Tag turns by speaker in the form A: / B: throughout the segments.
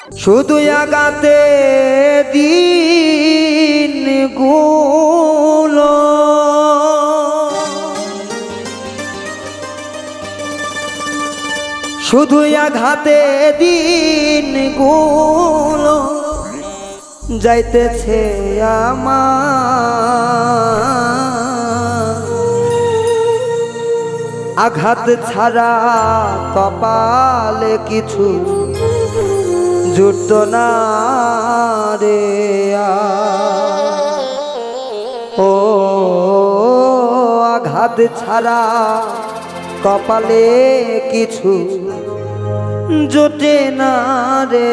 A: শুধু আগাতে দিন গুলো শুধু আঘাতে দিন গুলো যাইতেছে আমার আঘাত ছাড়া কপালে কিছু জুটত না রে ও আঘাত ছাড়া কপালে কিছু জোটে না রে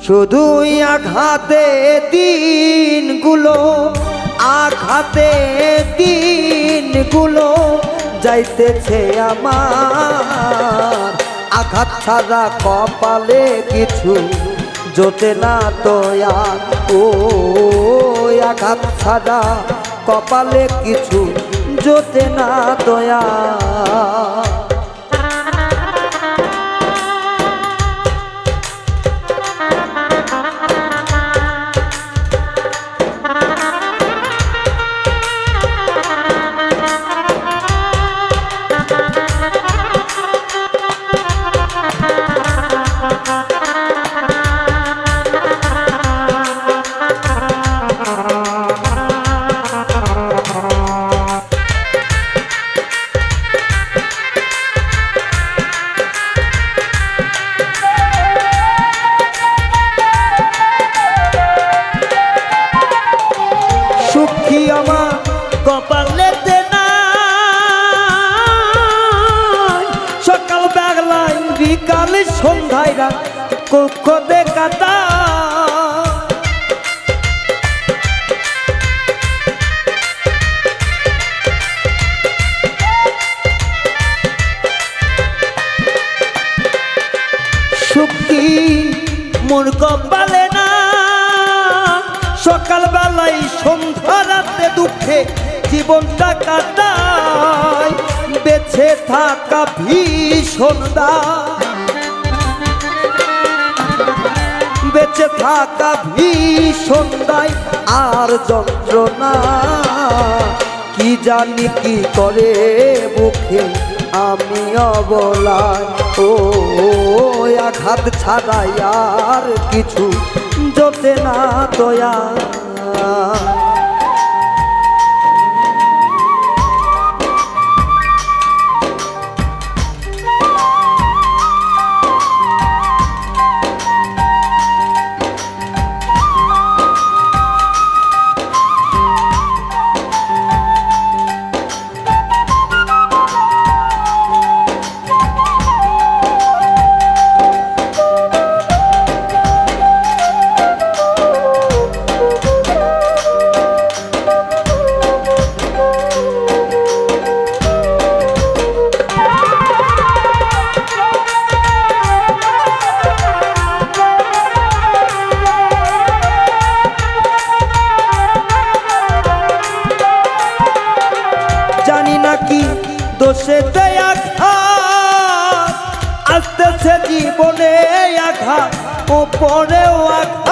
A: শুধুই আঘাতে দিনগুলো আঘাতে দিনগুলো যাইতেছে আমার আঘাত ছাড়া কপালে কিছু জোটে না তো আর ও আঘাত ছাড়া কপালে কিছু জোটে না তো আর কপালেতে না সকাল বেলায় বিকাল সন্ধ্যায় রাত কক্ষ দেখাতা সুখী মোর কপালে না সকাল বেলায় সন্ধ্যা রাতে দুঃখে জীবনটা কাটায় বেঁচে থাকা ভীষণ বেঁচে থাকা ভীষণ দায় আর যন্ত্রণা কি জানি কি করে বুকে আমি অবলায় ও আঘাত ছাড়াই আর কিছু জোটে না দয়া দোষেতে আঘাত আসতেছে জীবনে আঘাত ওপরেও আঘাত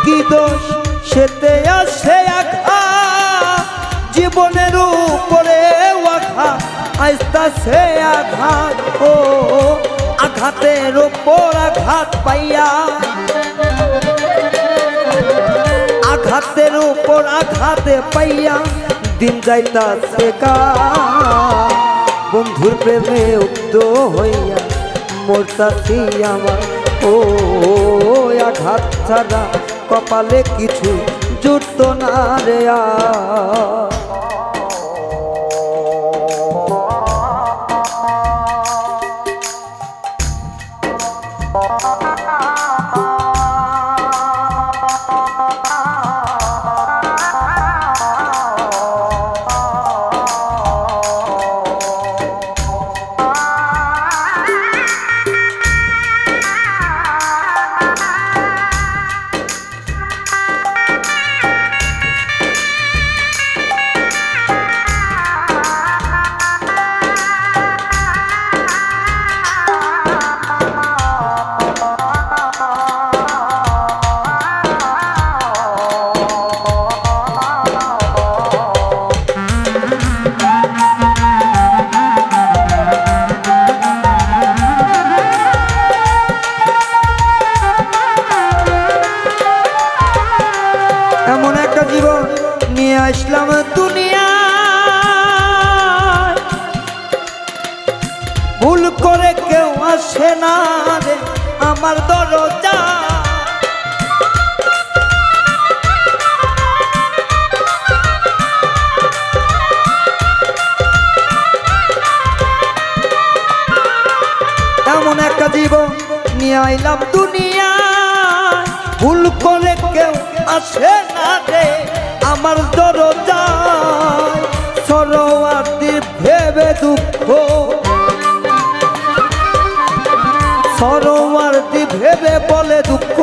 A: কি দোষ সেতে আসে আঘাত জীবনের উপরেও আঘাত আসতেছে আঘাত ও আঘাতের উপর আঘাত পাইয়া আঘাতের উপর আঘাতে পাইয়া দিন যাইতাছে গা বন্ধুর প্রেমে উদ্ধ হইয়া মরতাছি আমার ও আঘাত ছাড়া কপালে কিছু জুটতো না রে আমার দরজা এমন একটা জীবন নিয়ে আইলাম দুনিয়া ভুল করে কেউ আসে না রে আমার দরজায় সরোয়ার্দি ভেবে দুঃখ সরোয়ার্দি ভেবে বলে দুঃখ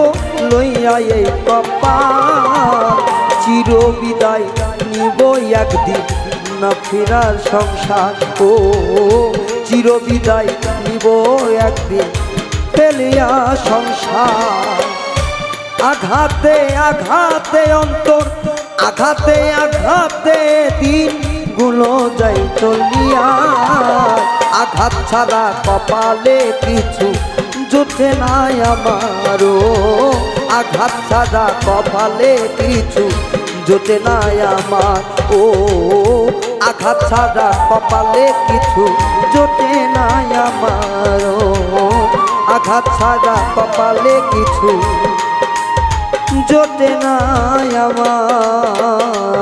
A: লইয়া এই কপাল চির বিদায় নিব একদিন না ফেরার সংসার ও চির বিদায় নিব একদিন ফেলিয়া সংসার আঘাতে আঘাতে অন্তর আঘাতে আঘাতে দিন গুলো যাই চলিয়া আঘাত ছাড়া কপালে কিছু জোটে নাই আমারও আঘাত ছাড়া কপালে কিছু জোটে নাই আমার ও আঘাত ছাড়া কপালে কিছু জোটে নাই আমারও আঘাত ছাড়া কপালে কিছু জোটে নাই আমার